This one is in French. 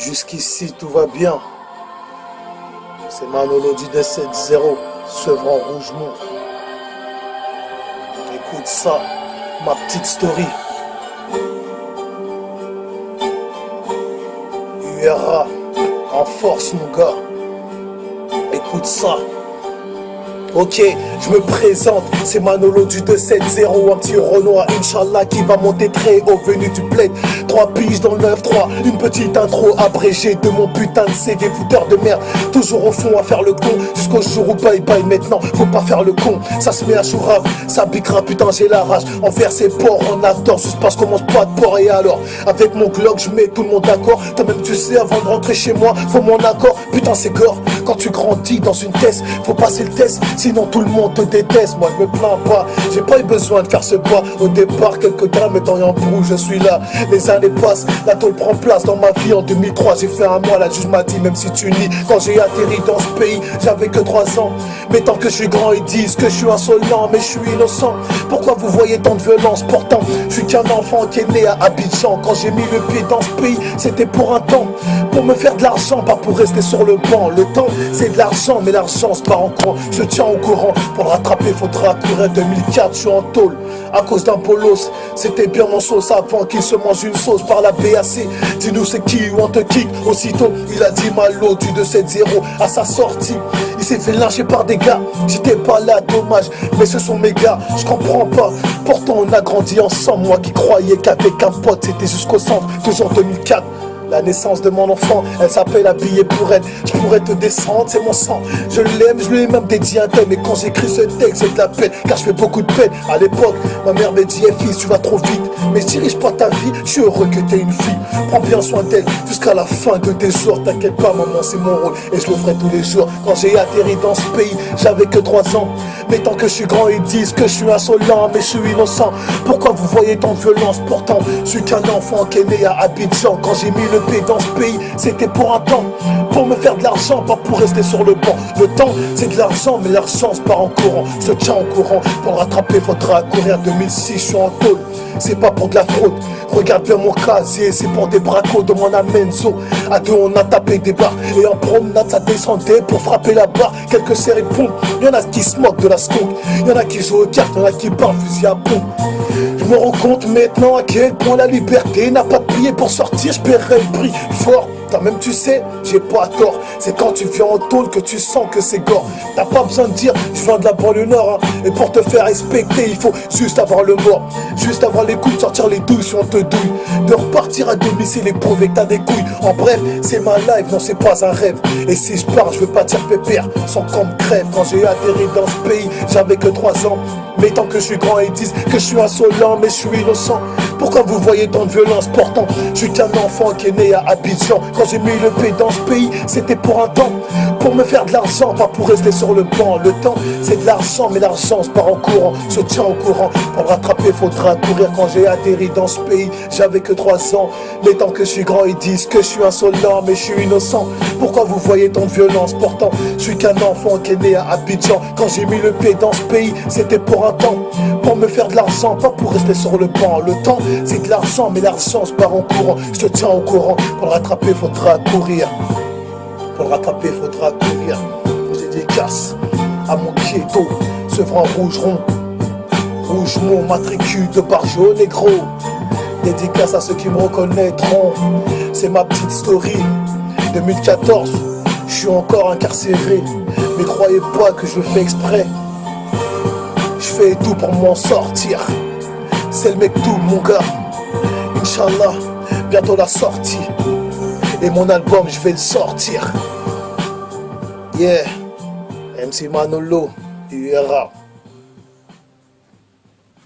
Jusqu'ici tout va bien. C'est Manolo du D70, Sevran Rougemont. Écoute ça, ma petite story. URA, en force mon gars. Écoute ça. Ok, je me présente, c'est Manolo du 270, un petit Renoir, Inch'Allah, qui va monter très haut, venu du bled. 3 piges dans le 9-3, une petite intro abrégée de mon putain de CV, fouteur de merde. Toujours au fond à faire le con, jusqu'au jour où bye bye maintenant, faut pas faire le con. Ça se met à chourave, ça piquera, putain j'ai la rage. Envers ces porcs, on adore, juste parce qu'on mange pas de porc. Et alors, avec mon Glock, je mets tout le monde d'accord. Toi-même tu sais, avant de rentrer chez moi, faut mon accord. Putain c'est gore, quand tu grandis dans une test, faut passer le test. Sinon tout le monde te déteste, moi je me plains pas. J'ai pas eu besoin de faire ce pas. Au départ quelques drames étant en bout, je suis là. Les années passent, la tôle prend place dans ma vie. En 2003 j'ai fait un mois, la juge m'a dit même si tu nies. Quand j'ai atterri dans ce pays, j'avais que 3 ans. Mais tant que je suis grand ils disent que je suis insolent, mais je suis innocent. Pourquoi vous voyez tant de violence? Pourtant je suis qu'un enfant qui est né à Abidjan. Quand j'ai mis le pied dans ce pays, c'était pour un temps, pour me faire de l'argent, pas pour rester sur le banc. Le temps c'est de l'argent, mais l'argent se part en courant. Je tiens au courant, pour le rattraper faudra courir. 2004 je suis en tôle à cause d'un bolos. C'était bien mon sauce avant qu'il se mange une sauce par la BAC. Dis-nous c'est qui ou on te kick. Aussitôt il a dit Malo du 270 à sa sortie. Il s'est fait lyncher par des gars. J'étais pas là, dommage, mais ce sont mes gars. Je comprends pas, pourtant on a grandi ensemble. Moi qui croyais qu'avec un pote c'était jusqu'au centre. Toujours 2004, la naissance de mon enfant, elle s'appelle habillée pour elle. Je pourrais te descendre, c'est mon sang. Je l'aime, je lui ai même dédié un thème. Et quand j'écris ce texte, c'est de la peine, car je fais beaucoup de peine. À l'époque, ma mère me dit, fils, tu vas trop vite. Mais je dirige pas ta vie, je suis heureux que t'aies une fille. Prends bien soin d'elle jusqu'à la fin de tes jours. T'inquiète pas, maman, c'est mon rôle et je le ferai tous les jours. Quand j'ai atterri dans ce pays, j'avais que 3 ans. Mais tant que je suis grand, ils disent que je suis insolent, mais je suis innocent. Pourquoi vous voyez tant de violence? Pourtant, je suis qu'un enfant qui est né à Abidjan. Quand j'ai mis le pied dans ce pays, c'était pour un temps, pour me faire de l'argent, pas pour rester sur le banc. Le temps, c'est de l'argent, mais l'argent se part en courant. Je te tiens au courant, pour le rattraper, faudra courir. 2006, je suis en tôle, c'est pas pour de la fraude. Regarde bien mon casier, c'est pour des bracos de mon amenzo. À deux, on a tapé des barres, et en promenade, ça descendait pour frapper la barre. Quelques séries de pompes, y'en a qui se moquent de la skunk. Y'en a qui jouent aux cartes, y'en a qui parlent fusil à pompe. Je me rends compte maintenant à quel point la liberté n'a pas de prix. Et pour sortir, je paierai le prix fort. Toi-même tu sais, j'ai pas tort. C'est quand tu viens en tôle que tu sens que c'est gore. T'as pas besoin de dire, je viens de la banlieue nord, hein. Et pour te faire respecter, il faut juste avoir le mort. Juste avoir les couilles, sortir les douilles si on te douille. De repartir à domicile et prouver que t'as des couilles. En bref, c'est ma life, non c'est pas un rêve. Et si je pars, je veux pas dire pépère, sans qu'on me crève. Quand j'ai atterri dans ce pays, j'avais que 3 ans. Mais tant que je suis grand, ils disent que je suis insolent, mais je suis innocent. Pourquoi vous voyez tant de violence? Pourtant, je suis qu'un enfant qui est né à Abidjan. Quand j'ai mis le pied dans ce pays, c'était pour un temps, pour me faire de l'argent, pas pour rester sur le banc. Le temps, c'est de l'argent, mais l'argent se part en courant. Je tiens au courant, pour le rattraper, faudra courir. Quand j'ai atterri dans ce pays, j'avais que 3 ans. Mais tant que je suis grand, ils disent que je suis insolent, mais je suis innocent. Pourquoi vous voyez tant de violence? Pourtant, je suis qu'un enfant qui est né à Abidjan. Quand j'ai mis le pied dans ce pays, c'était pour un temps, pour me faire de l'argent, pas pour rester sur le banc. Le temps, c'est de l'argent, mais l'argent se part en courant. Je te tiens au courant, pour le rattraper, faudra courir. Pour le rattraper, faudra courir. J'ai des casses à mon ghetto, Sevran Rougeron, Rougemont, matricule de barre jaune et gros. Dédicace à ceux qui me reconnaîtront. C'est ma petite story. 2014, je suis encore incarcéré. Mais croyez pas que je fais exprès. Je fais tout pour m'en sortir. C'est le mec tout mon gars. Inch'Allah, bientôt la sortie. Et mon album je vais le sortir. Yeah, MC Manolo, URA.